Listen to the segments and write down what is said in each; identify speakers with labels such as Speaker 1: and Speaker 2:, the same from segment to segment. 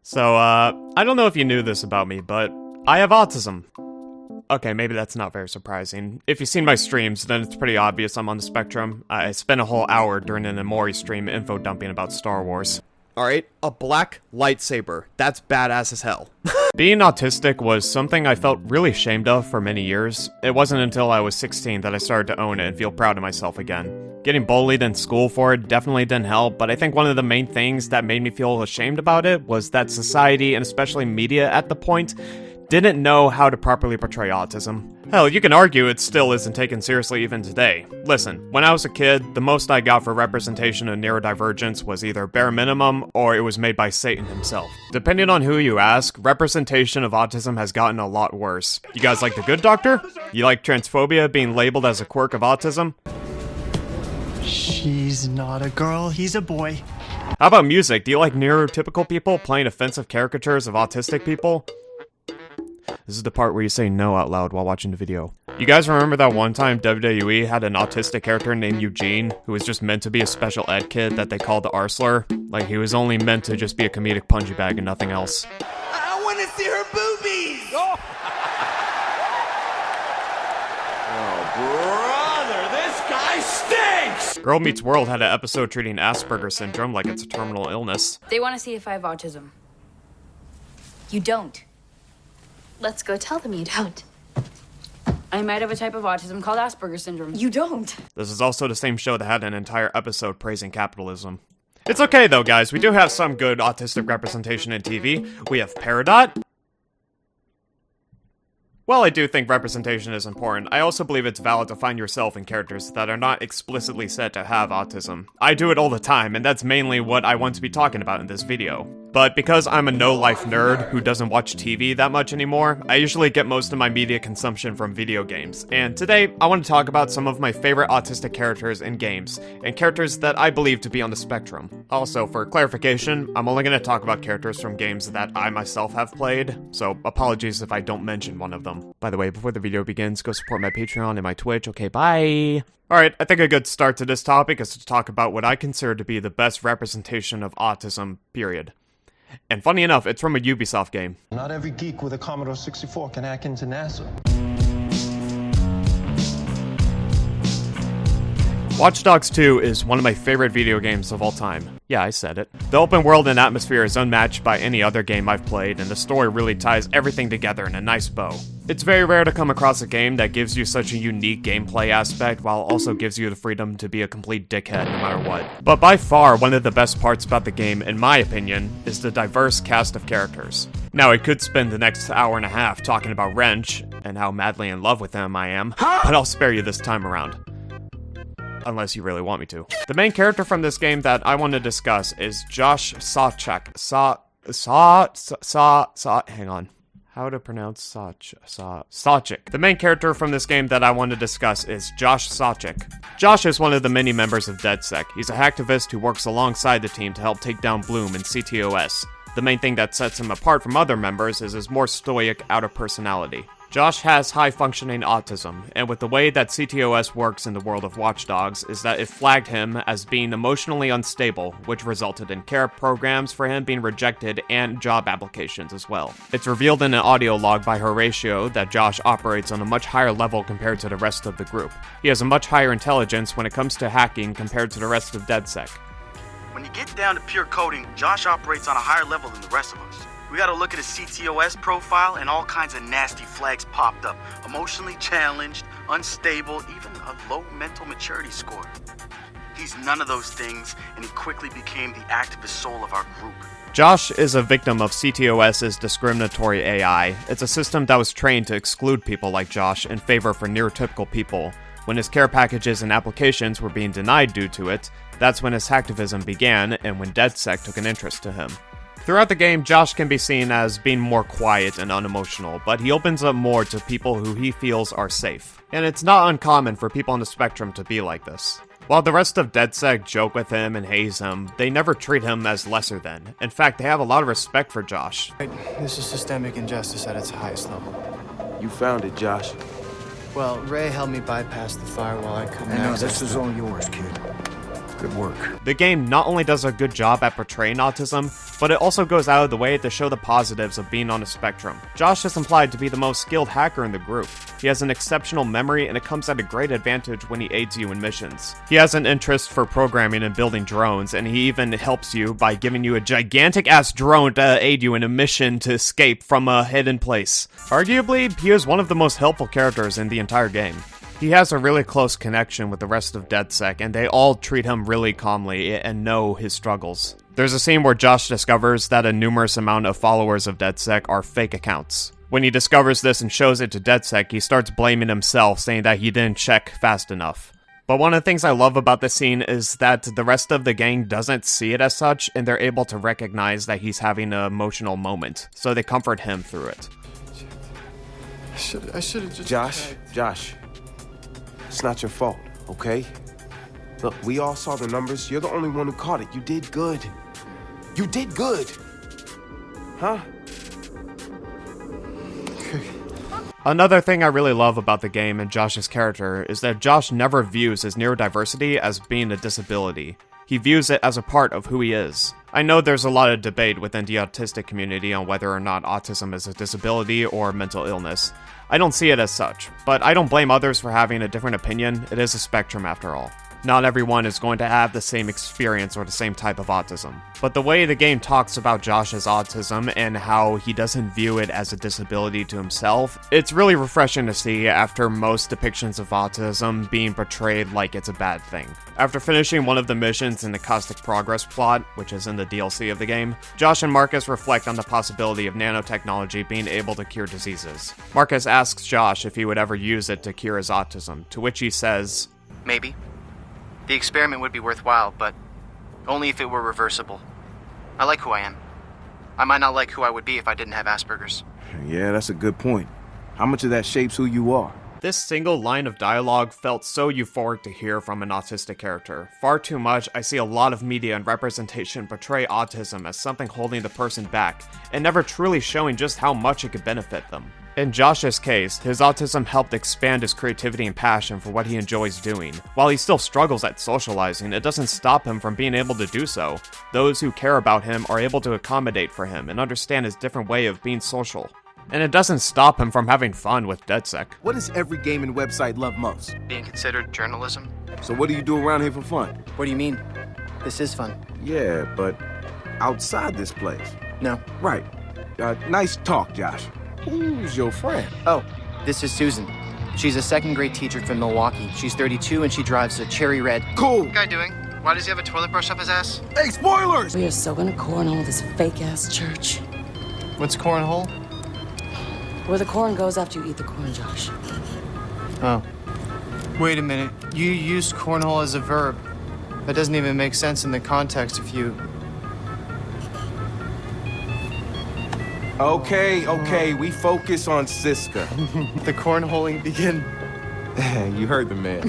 Speaker 1: So, I don't know if you knew this about me, but I have autism. Okay, maybe that's not very surprising. If you've seen my streams, then it's pretty obvious I'm on the spectrum. I spent a whole hour during an Omori stream info dumping about Star Wars. Alright, a black lightsaber. That's badass as hell. Being autistic was something I felt really ashamed of for many years. It wasn't until I was 16 that I started to own it and feel proud of myself again. Getting bullied in school for it definitely didn't help, but I think one of the main things that made me feel ashamed about it was that society, and especially media at the point, didn't know how to properly portray autism. Hell, you can argue it still isn't taken seriously even today. Listen, when I was a kid, the most I got for representation of neurodivergence was either bare minimum, or it was made by Satan himself. Depending on who you ask, representation of autism has gotten a lot worse. You guys like The Good Doctor? You like transphobia being labeled as a quirk of autism?
Speaker 2: She's not a girl, he's a boy.
Speaker 1: How about music? Do you like neurotypical people playing offensive caricatures of autistic people? This is the part where you say no out loud while watching the video. You guys remember that one time WWE had an autistic character named Eugene, who was just meant to be a special ed kid that they called the R-slur? Like, he was only meant to just be a comedic punching bag and nothing else.
Speaker 3: I want to see her boobies! Oh, brother, this guy stinks!
Speaker 1: Girl Meets World had an episode treating Asperger's syndrome like it's a terminal illness.
Speaker 4: They want to see if I have autism. You don't.
Speaker 5: Let's go tell them you don't.
Speaker 4: I might have a type of autism called Asperger's syndrome.
Speaker 5: You don't.
Speaker 1: This is also the same show that had an entire episode praising capitalism. It's okay though, guys. We do have some good autistic representation in TV. We have Peridot. While I do think representation is important, I also believe it's valid to find yourself in characters that are not explicitly said to have autism. I do it all the time, and that's mainly what I want to be talking about in this video. But because I'm a no-life nerd who doesn't watch TV that much anymore, I usually get most of my media consumption from video games. And today, I want to talk about some of my favorite autistic characters in games, and characters that I believe to be on the spectrum. Also, for clarification, I'm only going to talk about characters from games that I myself have played, so apologies if I don't mention one of them. By the way, before the video begins, go support my Patreon and my Twitch. Okay, bye! Alright, I think a good start to this topic is to talk about what I consider to be the best representation of autism, period. And funny enough, it's from a Ubisoft game.
Speaker 6: Not every geek with a Commodore 64 can hack into NASA.
Speaker 1: Watch Dogs 2 is one of my favorite video games of all time. Yeah, I said it. The open world and atmosphere is unmatched by any other game I've played, and the story really ties everything together in a nice bow. It's very rare to come across a game that gives you such a unique gameplay aspect while also gives you the freedom to be a complete dickhead no matter what. But by far, one of the best parts about the game, in my opinion, is the diverse cast of characters. Now, I could spend the next hour and a half talking about Wrench, and how madly in love with him I am, but I'll spare you this time around. Unless you really want me to. The main character from this game that I want to discuss is Josh Sawchuk. Hang on. How to pronounce Sawchuk. The main character from this game that I want to discuss is Josh Sawchuk. Josh is one of the many members of DedSec. He's a hacktivist who works alongside the team to help take down Bloom and CTOS. The main thing that sets him apart from other members is his more stoic outer personality. Josh has high-functioning autism, and with the way that CTOS works in the world of Watch Dogs is that it flagged him as being emotionally unstable, which resulted in care programs for him being rejected and job applications as well. It's revealed in an audio log by Horatio that Josh operates on a much higher level compared to the rest of the group. He has a much higher intelligence when it comes to hacking compared to the rest of DedSec.
Speaker 7: When you get down to pure coding, Josh operates on a higher level than the rest of us. We gotta look at his CTOS profile and all kinds of nasty flags popped up. Emotionally challenged, unstable, even a low mental maturity score. He's none of those things, and he quickly became the activist soul of our group.
Speaker 1: Josh is a victim of CTOS's discriminatory AI. It's a system that was trained to exclude people like Josh in favor for neurotypical people. When his care packages and applications were being denied due to it, that's when his hacktivism began and when DedSec took an interest to him. Throughout the game, Josh can be seen as being more quiet and unemotional, but he opens up more to people who he feels are safe. And it's not uncommon for people on the spectrum to be like this. While the rest of DedSec joke with him and haze him, they never treat him as lesser than. In fact, they have a lot of respect for Josh.
Speaker 2: This is systemic injustice at its highest level.
Speaker 3: You found it, Josh.
Speaker 2: Well, Ray helped me bypass the firewall. I couldn't
Speaker 8: I know,
Speaker 2: access
Speaker 8: this is all yours, kid.
Speaker 3: Good work.
Speaker 1: The game not only does a good job at portraying autism, but it also goes out of the way to show the positives of being on a spectrum. Josh is implied to be the most skilled hacker in the group. He has an exceptional memory and it comes at a great advantage when he aids you in missions. He has an interest for programming and building drones, and he even helps you by giving you a gigantic-ass drone to aid you in a mission to escape from a hidden place. Arguably, he is one of the most helpful characters in the entire game. He has a really close connection with the rest of DedSec, and they all treat him really calmly and know his struggles. There's a scene where Josh discovers that a numerous amount of followers of DedSec are fake accounts. When he discovers this and shows it to DedSec, he starts blaming himself, saying that he didn't check fast enough. But one of the things I love about this scene is that the rest of the gang doesn't see it as such, and they're able to recognize that he's having an emotional moment, so they comfort him through it.
Speaker 2: I should have just...
Speaker 3: Josh. It's not your fault, okay? Look, we all saw the numbers. You're the only one who caught it. You did good. You did good. Huh?
Speaker 1: Another thing I really love about the game and Josh's character is that Josh never views his neurodiversity as being a disability. He views it as a part of who he is. I know there's a lot of debate within the autistic community on whether or not autism is a disability or mental illness. I don't see it as such, but I don't blame others for having a different opinion. It is a spectrum after all. Not everyone is going to have the same experience or the same type of autism. But the way the game talks about Josh's autism and how he doesn't view it as a disability to himself, it's really refreshing to see after most depictions of autism being portrayed like it's a bad thing. After finishing one of the missions in the Caustic Progress plot, which is in the DLC of the game, Josh and Marcus reflect on the possibility of nanotechnology being able to cure diseases. Marcus asks Josh if he would ever use it to cure his autism, to which he says,
Speaker 8: "Maybe. The experiment would be worthwhile, but only if it were reversible. I like who I am. I might not like who I would be if I didn't have Asperger's."
Speaker 3: Yeah, that's a good point. How much of that shapes who you are?
Speaker 1: This single line of dialogue felt so euphoric to hear from an autistic character. Far too much, I see a lot of media and representation portray autism as something holding the person back, and never truly showing just how much it could benefit them. In Josh's case, his autism helped expand his creativity and passion for what he enjoys doing. While he still struggles at socializing, it doesn't stop him from being able to do so. Those who care about him are able to accommodate for him and understand his different way of being social. And it doesn't stop him from having fun with DedSec.
Speaker 3: What does every gaming website love most?
Speaker 8: Being considered journalism?
Speaker 3: So what do you do around here for fun?
Speaker 8: What do you mean? This is fun.
Speaker 3: Yeah, but outside this place.
Speaker 8: No.
Speaker 3: Right. Nice talk, Josh. Who's your friend?
Speaker 8: Oh, this is Susan. She's a second-grade teacher from Milwaukee. She's 32 and she drives a cherry red.
Speaker 3: Cool.
Speaker 8: What's the guy doing? Why does he have a toilet brush up his ass?
Speaker 3: Hey, spoilers!
Speaker 9: We are so gonna cornhole this fake-ass church.
Speaker 2: What's cornhole?
Speaker 9: Where the corn goes after you eat the corn, Josh.
Speaker 2: Oh. Wait a minute. You used cornhole as a verb. That doesn't even make sense in the context if you...
Speaker 3: Okay, we focus on Siska.
Speaker 2: The cornholing begin.
Speaker 3: You heard the man.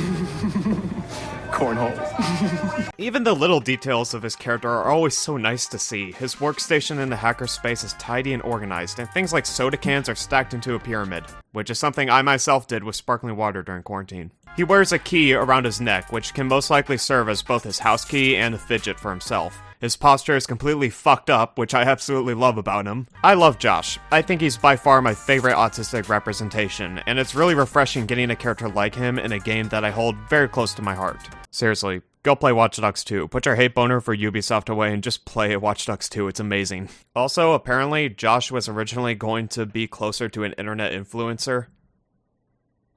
Speaker 2: Cornhole.
Speaker 1: Even the little details of his character are always so nice to see. His workstation in the hackerspace is tidy and organized, and things like soda cans are stacked into a pyramid, which is something I myself did with sparkling water during quarantine. He wears a key around his neck, which can most likely serve as both his house key and a fidget for himself. His posture is completely fucked up, which I absolutely love about him. I love Josh. I think he's by far my favorite autistic representation, and it's really refreshing getting a character like him in a game that I hold very close to my heart. Seriously, go play Watch Dogs 2. Put your hate boner for Ubisoft away and just play Watch Dogs 2, it's amazing. Also, apparently, Josh was originally going to be closer to an internet influencer.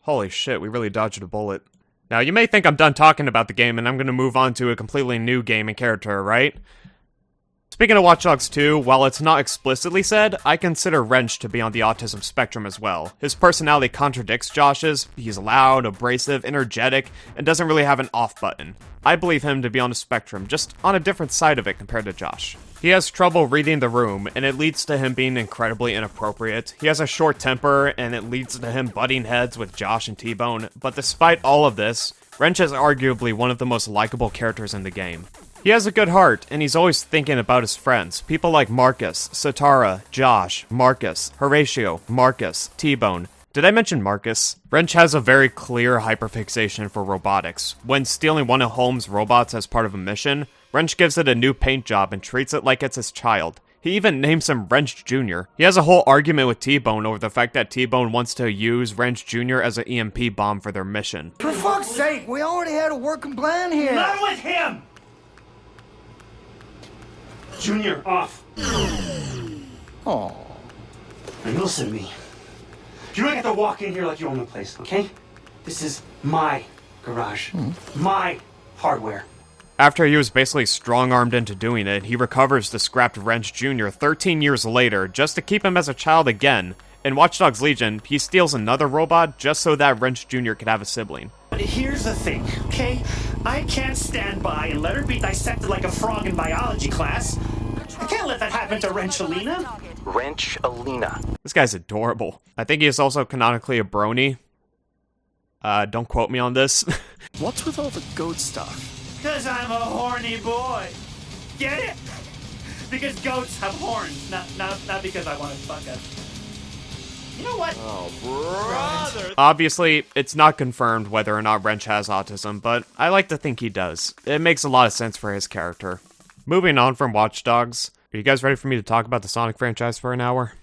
Speaker 1: Holy shit, we really dodged a bullet. Now, you may think I'm done talking about the game and I'm going to move on to a completely new game and character, right? Speaking of Watch Dogs 2, while it's not explicitly said, I consider Wrench to be on the autism spectrum as well. His personality contradicts Josh's. He's loud, abrasive, energetic, and doesn't really have an off button. I believe him to be on the spectrum, just on a different side of it compared to Josh. He has trouble reading the room, and it leads to him being incredibly inappropriate. He has a short temper, and it leads to him butting heads with Josh and T-Bone, but despite all of this, Wrench is arguably one of the most likable characters in the game. He has a good heart, and he's always thinking about his friends, people like Marcus, Satara, Josh, Marcus, Horatio, Marcus, T-Bone, Did I mention Marcus? Wrench has a very clear hyperfixation for robotics. When stealing one of Holmes' robots as part of a mission, Wrench gives it a new paint job and treats it like it's his child. He even names him Wrench Jr. He has a whole argument with T-Bone over the fact that T-Bone wants to use Wrench Jr. as an EMP bomb for their mission.
Speaker 10: For fuck's sake, we already had a working plan here.
Speaker 11: Not with him! Junior, off.
Speaker 10: Oh.
Speaker 11: Now listen to me. You don't get to walk in here like you own the place, okay? This is my garage. My hardware.
Speaker 1: After he was basically strong-armed into doing it, he recovers the scrapped Wrench Jr. 13 years later just to keep him as a child again. In Watch Dogs Legion, he steals another robot just so that Wrench Jr. could have a sibling.
Speaker 11: But here's the thing, okay? I can't stand by and let her be dissected like a frog in biology class. I can't let that happen to Wrench-Alina.
Speaker 8: Wrench-Alina.
Speaker 1: This guy's adorable. I think he is also canonically a brony. Don't quote me on this.
Speaker 2: What's with all the goat stuff?
Speaker 11: Because I'm a horny boy. Get it? Because goats have horns, not because I want to fuck us. You know what?
Speaker 3: Oh, brother.
Speaker 1: Obviously, it's not confirmed whether or not Wrench has autism, but I like to think he does. It makes a lot of sense for his character. Moving on from Watch Dogs, are you guys ready for me to talk about the Sonic franchise for an hour?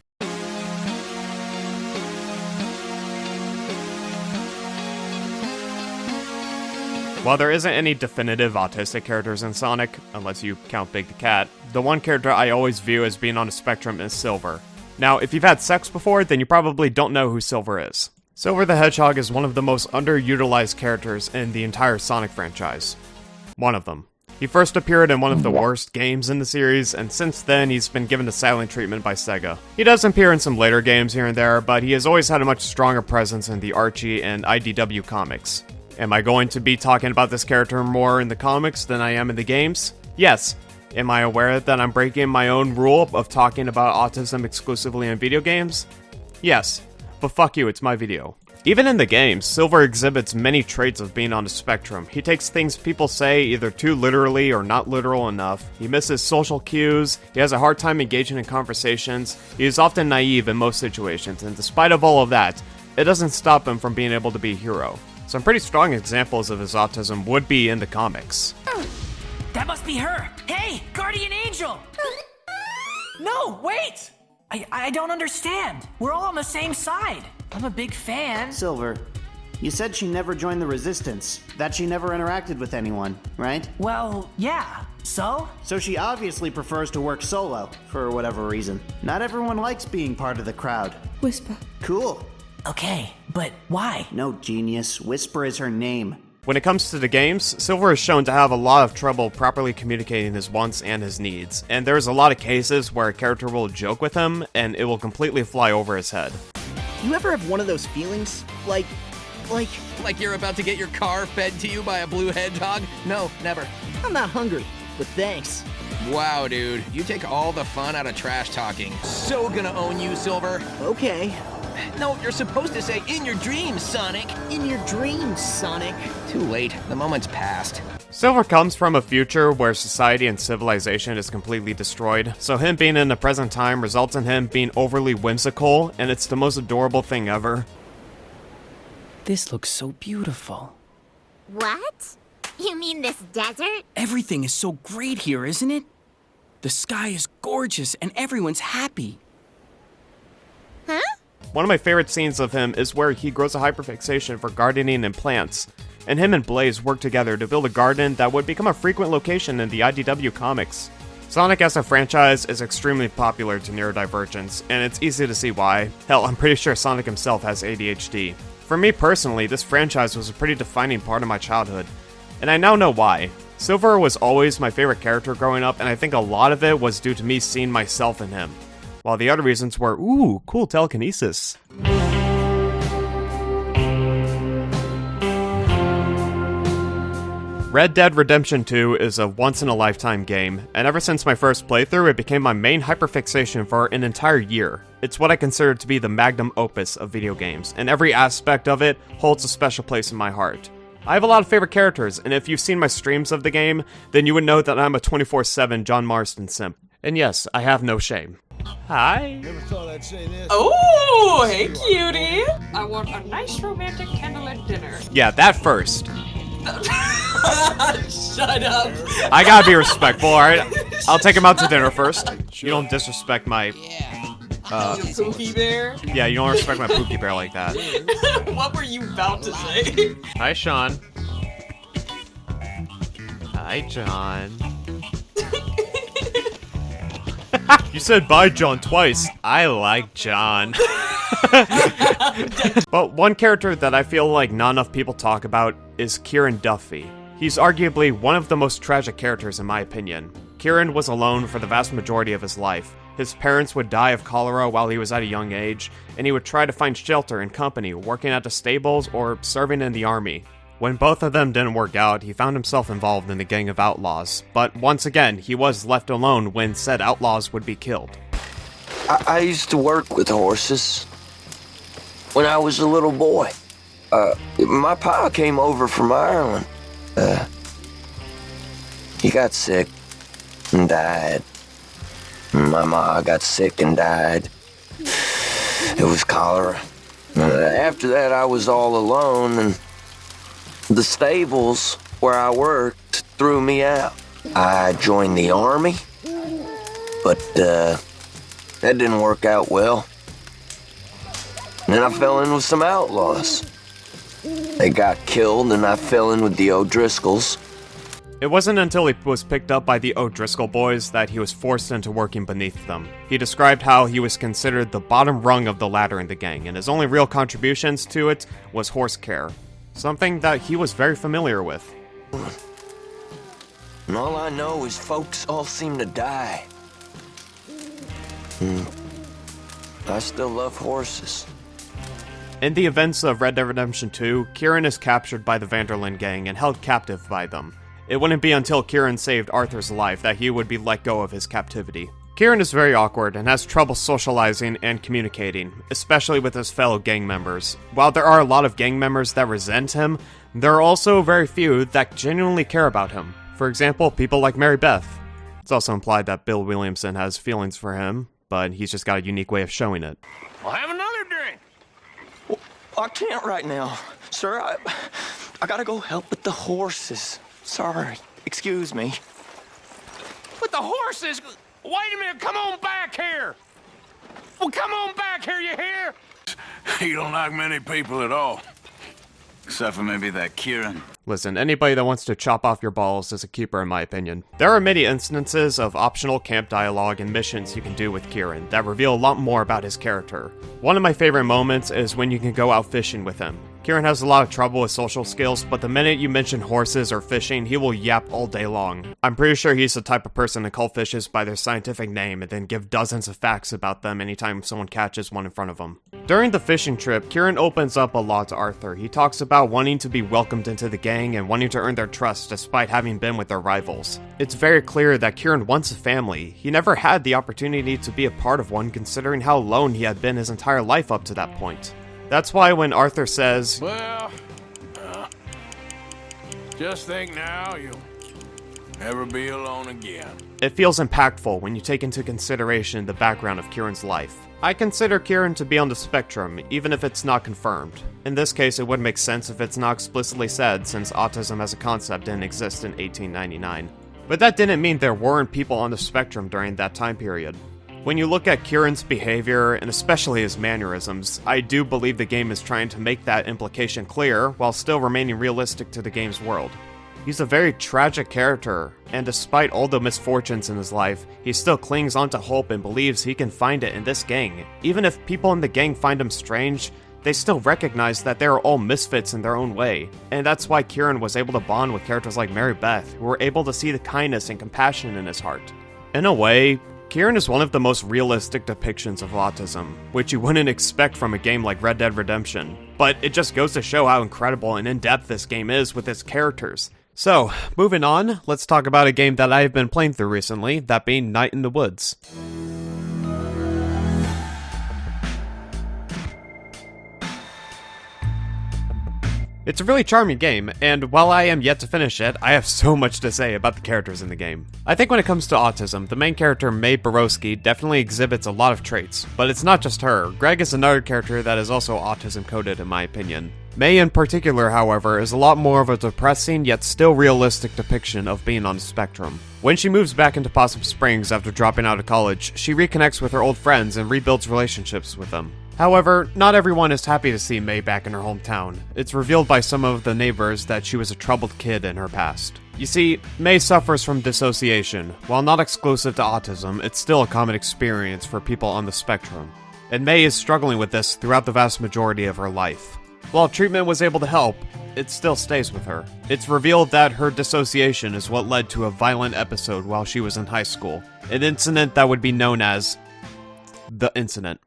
Speaker 1: While there isn't any definitive autistic characters in Sonic, unless you count Big the Cat, the one character I always view as being on a spectrum is Silver. Now, if you've had sex before, then you probably don't know who Silver is. Silver the Hedgehog is one of the most underutilized characters in the entire Sonic franchise. One of them. He first appeared in one of the worst games in the series, and since then he's been given the silent treatment by Sega. He does appear in some later games here and there, but he has always had a much stronger presence in the Archie and IDW comics. Am I going to be talking about this character more in the comics than I am in the games? Yes. Am I aware that I'm breaking my own rule of talking about autism exclusively in video games? Yes. But fuck you, it's my video. Even in the games, Silver exhibits many traits of being on a spectrum. He takes things people say either too literally or not literal enough. He misses social cues. He has a hard time engaging in conversations. He is often naive in most situations, and despite of all of that, it doesn't stop him from being able to be a hero. Some pretty strong examples of his autism would be in the comics.
Speaker 12: That must be her! Hey, Guardian Angel! No, wait! I don't understand. We're all on the same side. I'm a big fan.
Speaker 13: Silver, you said she never joined the Resistance, that she never interacted with anyone, right?
Speaker 12: Well, yeah. So?
Speaker 13: So she obviously prefers to work solo, for whatever reason. Not everyone likes being part of the crowd.
Speaker 14: Whisper.
Speaker 13: Cool.
Speaker 12: Okay, but why?
Speaker 13: No, genius. Whisper is her name.
Speaker 1: When it comes to the games, Silver is shown to have a lot of trouble properly communicating his wants and his needs, and there's a lot of cases where a character will joke with him, and it will completely fly over his head.
Speaker 15: You ever have one of those feelings? Like
Speaker 16: you're about to get your car fed to you by a blue hedgehog? No, never.
Speaker 15: I'm not hungry, but thanks.
Speaker 16: Wow, dude, you take all the fun out of trash talking. So gonna own you, Silver.
Speaker 15: Okay.
Speaker 16: No, you're supposed to say, in your dreams, Sonic.
Speaker 15: In your dreams, Sonic.
Speaker 16: Too late. The moment's past.
Speaker 1: Silver comes from a future where society and civilization is completely destroyed, so him being in the present time results in him being overly whimsical, and it's the most adorable thing ever.
Speaker 17: This looks so beautiful.
Speaker 18: What? You mean this desert?
Speaker 17: Everything is so great here, isn't it? The sky is gorgeous and everyone's happy.
Speaker 18: Huh?
Speaker 1: One of my favorite scenes of him is where he grows a hyperfixation for gardening and plants, and him and Blaze work together to build a garden that would become a frequent location in the IDW comics. Sonic as a franchise is extremely popular to neurodivergents, and it's easy to see why. Hell, I'm pretty sure Sonic himself has ADHD. For me personally, this franchise was a pretty defining part of my childhood, and I now know why. Silver was always my favorite character growing up, and I think a lot of it was due to me seeing myself in him, while the other reasons were, ooh, cool telekinesis. Red Dead Redemption 2 is a once-in-a-lifetime game, and ever since my first playthrough, it became my main hyperfixation for an entire year. It's what I consider to be the magnum opus of video games, and every aspect of it holds a special place in my heart. I have a lot of favorite characters, and if you've seen my streams of the game, then you would know that I'm a 24/7 John Marston simp. And yes, I have no shame. Hi.
Speaker 14: Never thought I'd say this.
Speaker 19: Oh, hey, cutie. I want a nice romantic candlelit dinner.
Speaker 1: Yeah, that first.
Speaker 19: Shut up.
Speaker 1: I gotta be respectful, alright? I'll take him out to dinner first. You don't disrespect my...
Speaker 19: Pookie Bear?
Speaker 1: Yeah, you don't respect my Pookie Bear like that.
Speaker 19: What were you about to say?
Speaker 1: Hi, Sean. Hi, John. You said bye, John, twice. I like John. But one character that I feel like not enough people talk about is Kieran Duffy. He's arguably one of the most tragic characters in my opinion. Kieran was alone for the vast majority of his life. His parents would die of cholera while he was at a young age, and he would try to find shelter and company working at the stables or serving in the army. When both of them didn't work out, he found himself involved in a gang of outlaws, but once again, he was left alone when said outlaws would be killed.
Speaker 20: I used to work with horses when I was a little boy. My pa came over from Ireland. He got sick and died. My ma got sick and died. It was cholera. After that, I was all alone, and the stables where I worked threw me out. I joined the army, but that didn't work out well. And then I fell in with some outlaws. They got killed, and I fell in with the O'Driscolls.
Speaker 1: It wasn't until he was picked up by the O'Driscoll boys that he was forced into working beneath them. He described how he was considered the bottom rung of the ladder in the gang, and his only real contributions to it was horse care. Something that he was very familiar with.
Speaker 20: And all I know is folks all seem to die. I still love horses.
Speaker 1: In the events of Red Dead Redemption 2, Kieran is captured by the Vanderlyn gang and held captive by them. It wouldn't be until Kieran saved Arthur's life that he would be let go of his captivity. Kieran is very awkward and has trouble socializing and communicating, especially with his fellow gang members. While there are a lot of gang members that resent him, there are also very few that genuinely care about him. For example, people like Mary Beth. It's also implied that Bill Williamson has feelings for him, but he's just got a unique way of showing it.
Speaker 20: I'll have another drink. Well, I can't right now, sir. I gotta go help with the horses. Sorry. Excuse me.
Speaker 16: With the horses? Wait a minute, come on back here! Well, come on back here, you hear?
Speaker 21: You don't like many people at all. Except for maybe that Kieran.
Speaker 1: Listen, anybody that wants to chop off your balls is a keeper in my opinion. There are many instances of optional camp dialogue and missions you can do with Kieran that reveal a lot more about his character. One of my favorite moments is when you can go out fishing with him. Kieran has a lot of trouble with social skills, but the minute you mention horses or fishing, he will yap all day long. I'm pretty sure he's the type of person to call fishes by their scientific name and then give dozens of facts about them anytime someone catches one in front of him. During the fishing trip, Kieran opens up a lot to Arthur. He talks about wanting to be welcomed into the gang and wanting to earn their trust despite having been with their rivals. It's very clear that Kieran wants a family. He never had the opportunity to be a part of one considering how alone he had been his entire life up to that point. That's why when Arthur says,
Speaker 21: Well, just think now you'll never be alone again.
Speaker 1: It feels impactful when you take into consideration the background of Kieran's life. I consider Kieran to be on the spectrum, even if it's not confirmed. In this case, it would make sense if it's not explicitly said, since autism as a concept didn't exist in 1899. But that didn't mean there weren't people on the spectrum during that time period. When you look at Kieran's behavior, and especially his mannerisms, I do believe the game is trying to make that implication clear, while still remaining realistic to the game's world. He's a very tragic character, and despite all the misfortunes in his life, he still clings onto hope and believes he can find it in this gang. Even if people in the gang find him strange, they still recognize that they are all misfits in their own way. And that's why Kieran was able to bond with characters like Mary Beth, who were able to see the kindness and compassion in his heart. In a way, Kieran is one of the most realistic depictions of autism, which you wouldn't expect from a game like Red Dead Redemption. But it just goes to show how incredible and in-depth this game is with its characters. So, moving on, let's talk about a game that I've been playing through recently, that being Night in the Woods. It's a really charming game, and while I am yet to finish it, I have so much to say about the characters in the game. I think when it comes to autism, the main character Mae Borowski definitely exhibits a lot of traits, but it's not just her. Greg is another character that is also autism-coded in my opinion. Mae in particular, however, is a lot more of a depressing yet still realistic depiction of being on the spectrum. When she moves back into Possum Springs after dropping out of college, she reconnects with her old friends and rebuilds relationships with them. However, not everyone is happy to see Mae back in her hometown. It's revealed by some of the neighbors that she was a troubled kid in her past. You see, Mae suffers from dissociation. While not exclusive to autism, it's still a common experience for people on the spectrum. And Mae is struggling with this throughout the vast majority of her life. While treatment was able to help, it still stays with her. It's revealed that her dissociation is what led to a violent episode while she was in high school. An incident that would be known as the incident.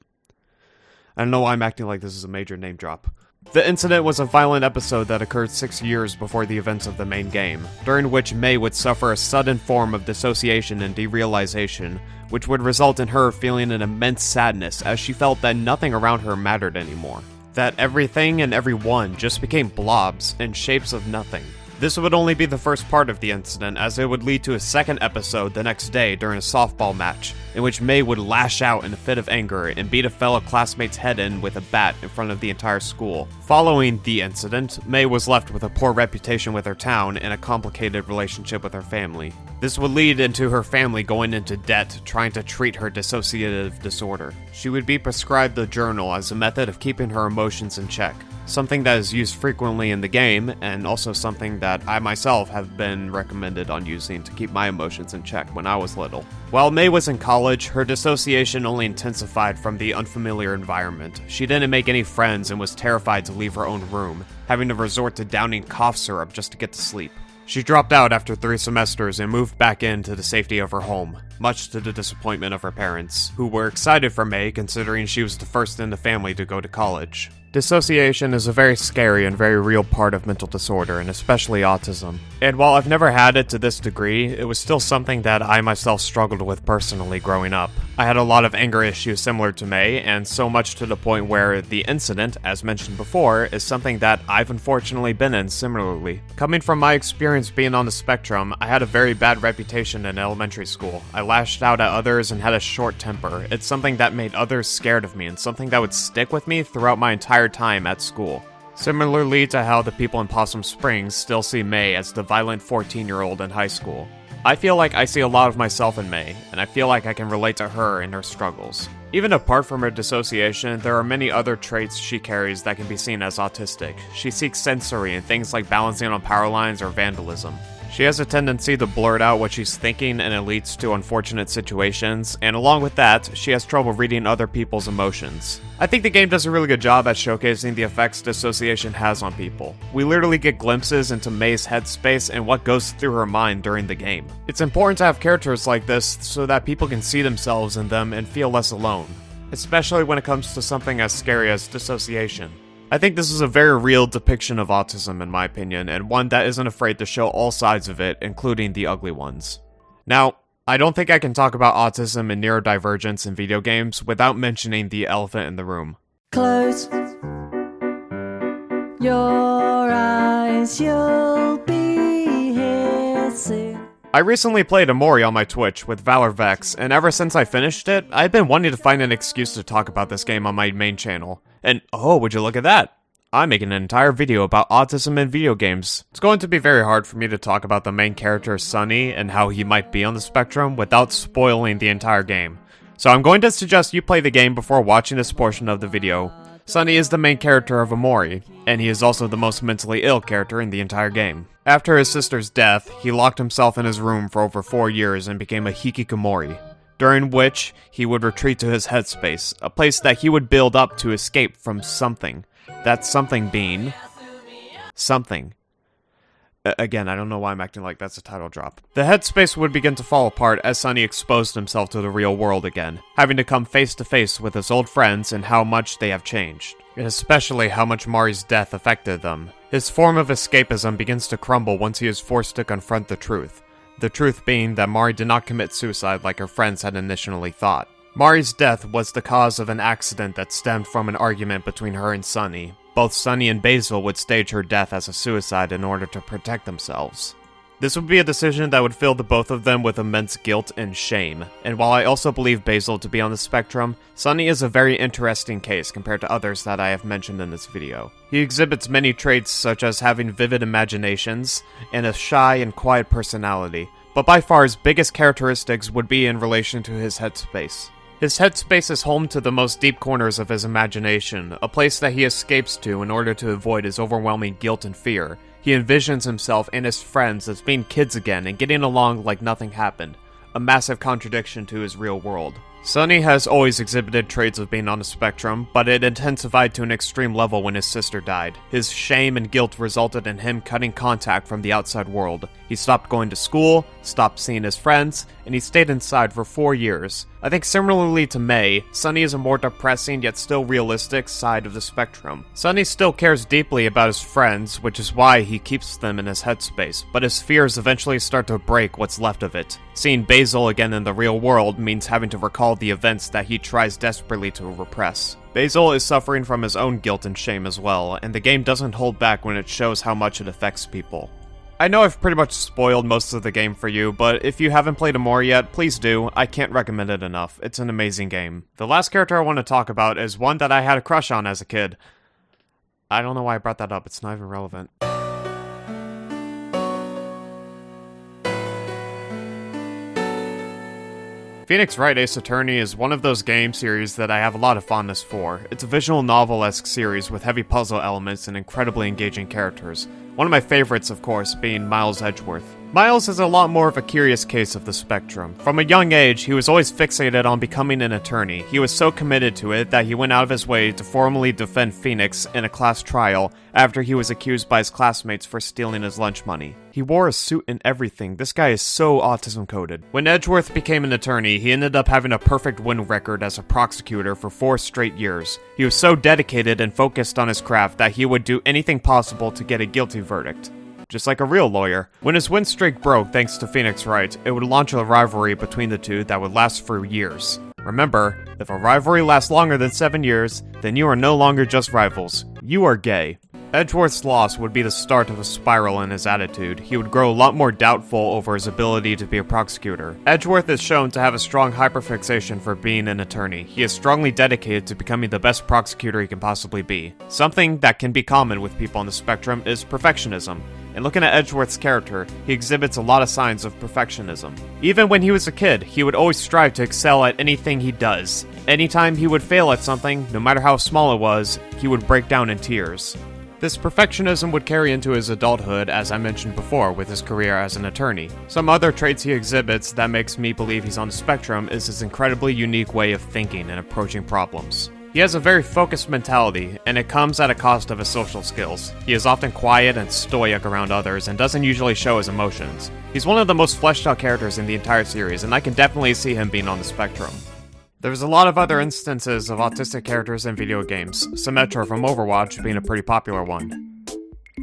Speaker 1: I don't know why I'm acting like this is a major name drop. The incident was a violent episode that occurred 6 years before the events of the main game, during which Mae would suffer a sudden form of dissociation and derealization, which would result in her feeling an immense sadness as she felt that nothing around her mattered anymore. That everything and everyone just became blobs and shapes of nothing. This would only be the first part of the incident, as it would lead to a second episode the next day during a softball match, in which Mae would lash out in a fit of anger and beat a fellow classmate's head in with a bat in front of the entire school. Following the incident, Mae was left with a poor reputation with her town and a complicated relationship with her family. This would lead into her family going into debt trying to treat her dissociative disorder. She would be prescribed the journal as a method of keeping her emotions in check. Something that is used frequently in the game, and also something that I myself have been recommended on using to keep my emotions in check when I was little. While Mae was in college, her dissociation only intensified from the unfamiliar environment. She didn't make any friends and was terrified to leave her own room, having to resort to downing cough syrup just to get to sleep. She dropped out after 3 semesters and moved back into the safety of her home, much to the disappointment of her parents, who were excited for Mae considering she was the first in the family to go to college. Dissociation is a very scary and very real part of mental disorder, and especially autism. And while I've never had it to this degree, it was still something that I myself struggled with personally growing up. I had a lot of anger issues similar to Mae, and so much to the point where the incident, as mentioned before, is something that I've unfortunately been in similarly. Coming from my experience being on the spectrum, I had a very bad reputation in elementary school. I lashed out at others and had a short temper. It's something that made others scared of me, and something that would stick with me throughout my entire time at school. Similarly to how the people in Possum Springs still see Mae as the violent 14-year-old in high school. I feel like I see a lot of myself in Mae, and I feel like I can relate to her and her struggles. Even apart from her dissociation, there are many other traits she carries that can be seen as autistic. She seeks sensory in things like balancing on power lines or vandalism. She has a tendency to blurt out what she's thinking, and it leads to unfortunate situations, and along with that, she has trouble reading other people's emotions. I think the game does a really good job at showcasing the effects dissociation has on people. We literally get glimpses into Mae's headspace and what goes through her mind during the game. It's important to have characters like this so that people can see themselves in them and feel less alone, especially when it comes to something as scary as dissociation. I think this is a very real depiction of autism in my opinion, and one that isn't afraid to show all sides of it, including the ugly ones. Now, I don't think I can talk about autism and neurodivergence in video games without mentioning the elephant in the room.
Speaker 9: Close your eyes, you'll be here soon.
Speaker 1: I recently played Omori on my Twitch with Valor Vex, and ever since I finished it, I've been wanting to find an excuse to talk about this game on my main channel. And oh, would you look at that? I'm making an entire video about autism in video games. It's going to be very hard for me to talk about the main character, Sunny, and how he might be on the spectrum without spoiling the entire game. So I'm going to suggest you play the game before watching this portion of the video. Sunny is the main character of Omori, and he is also the most mentally ill character in the entire game. After his sister's death, he locked himself in his room for over 4 years and became a hikikomori, during which he would retreat to his headspace, a place that he would build up to escape from something. That something being something. Again, I don't know why I'm acting like that's a title drop. The headspace would begin to fall apart as Sunny exposed himself to the real world again, having to come face to face with his old friends and how much they have changed, and especially how much Mari's death affected them. His form of escapism begins to crumble once he is forced to confront the truth being that Mari did not commit suicide like her friends had initially thought. Mari's death was the cause of an accident that stemmed from an argument between her and Sunny, both Sunny and Basil would stage her death as a suicide in order to protect themselves. This would be a decision that would fill the both of them with immense guilt and shame, and while I also believe Basil to be on the spectrum, Sunny is a very interesting case compared to others that I have mentioned in this video. He exhibits many traits such as having vivid imaginations and a shy and quiet personality, but by far his biggest characteristics would be in relation to his headspace. His headspace is home to the most deep corners of his imagination, a place that he escapes to in order to avoid his overwhelming guilt and fear. He envisions himself and his friends as being kids again and getting along like nothing happened, a massive contradiction to his real world. Sunny has always exhibited traits of being on the spectrum, but it intensified to an extreme level when his sister died. His shame and guilt resulted in him cutting contact from the outside world. He stopped going to school, stopped seeing his friends, and he stayed inside for 4 years. I think similarly to Mae, Sunny is a more depressing yet still realistic side of the spectrum. Sunny still cares deeply about his friends, which is why he keeps them in his headspace, but his fears eventually start to break what's left of it. Seeing Basil again in the real world means having to recall the events that he tries desperately to repress. Basil is suffering from his own guilt and shame as well, and the game doesn't hold back when it shows how much it affects people. I know I've pretty much spoiled most of the game for you, but if you haven't played Omori yet, please do. I can't recommend it enough. It's an amazing game. The last character I want to talk about is one that I had a crush on as a kid. I don't know why I brought that up, it's not even relevant. Phoenix Wright Ace Attorney is one of those game series that I have a lot of fondness for. It's a visual novel-esque series with heavy puzzle elements and incredibly engaging characters. One of my favorites, of course, being Miles Edgeworth. Miles is a lot more of a curious case of the spectrum. From a young age, he was always fixated on becoming an attorney. He was so committed to it that he went out of his way to formally defend Phoenix in a class trial after he was accused by his classmates for stealing his lunch money. He wore a suit and everything. This guy is so autism-coded. When Edgeworth became an attorney, he ended up having a perfect win record as a prosecutor for 4 straight years. He was so dedicated and focused on his craft that he would do anything possible to get a guilty verdict. Just like a real lawyer. When his win streak broke thanks to Phoenix Wright, it would launch a rivalry between the two that would last for years. Remember, if a rivalry lasts longer than 7 years, then you are no longer just rivals. You are gay. Edgeworth's loss would be the start of a spiral in his attitude. He would grow a lot more doubtful over his ability to be a prosecutor. Edgeworth is shown to have a strong hyperfixation for being an attorney. He is strongly dedicated to becoming the best prosecutor he can possibly be. Something that can be common with people on the spectrum is perfectionism. And looking at Edgeworth's character, he exhibits a lot of signs of perfectionism. Even when he was a kid, he would always strive to excel at anything he does. Anytime he would fail at something, no matter how small it was, he would break down in tears. This perfectionism would carry into his adulthood, as I mentioned before, with his career as an attorney. Some other traits he exhibits that makes me believe he's on the spectrum is his incredibly unique way of thinking and approaching problems. He has a very focused mentality, and it comes at a cost of his social skills. He is often quiet and stoic around others and doesn't usually show his emotions. He's one of the most fleshed out characters in the entire series, and I can definitely see him being on the spectrum. There's a lot of other instances of autistic characters in video games, Symmetra from Overwatch being a pretty popular one.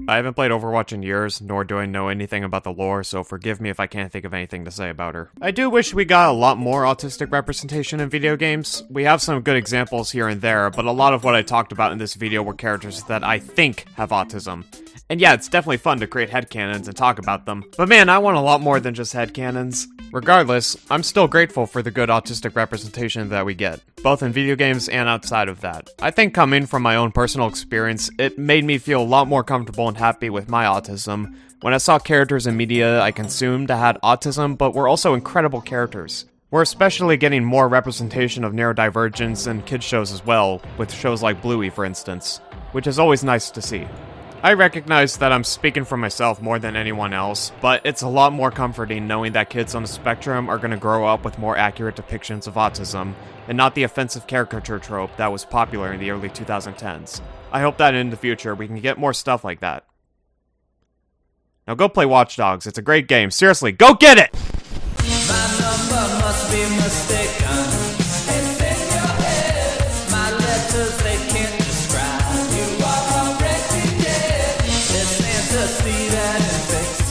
Speaker 1: I haven't played Overwatch in years, nor do I know anything about the lore, so forgive me if I can't think of anything to say about her. I do wish we got a lot more autistic representation in video games. We have some good examples here and there, but a lot of what I talked about in this video were characters that I think have autism. And yeah, it's definitely fun to create headcanons and talk about them, but man, I want a lot more than just headcanons. Regardless, I'm still grateful for the good autistic representation that we get, both in video games and outside of that. I think coming from my own personal experience, it made me feel a lot more comfortable and happy with my autism when I saw characters in media I consumed that had autism but were also incredible characters. We're especially getting more representation of neurodivergence in kids shows as well, with shows like Bluey for instance, which is always nice to see. I recognize that I'm speaking for myself more than anyone else, but it's a lot more comforting knowing that kids on the spectrum are going to grow up with more accurate depictions of autism, and not the offensive caricature trope that was popular in the early 2010s. I hope that in the future we can get more stuff like that. Now go play Watch Dogs, it's a great game. Seriously, go get it!
Speaker 14: My number must be mistaken. It's in your head. My letters, they can't describe. You are already dead. It's Santa, see that and fix